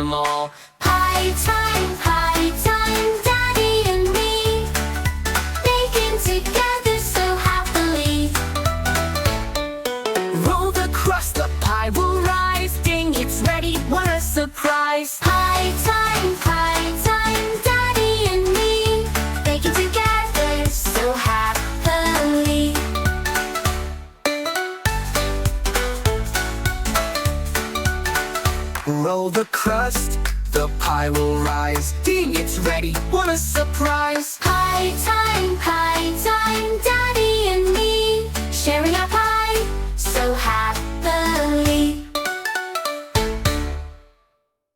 them all. Pie time, Daddy and me, baking together so happily. Roll the crust, the pie will rise. Ding, it's ready, what a surprise. Pie time, Daddy and me, baking together so happily. Roll the crust, the pie will rise. Ding, it's ready, what a surprise. Pie time,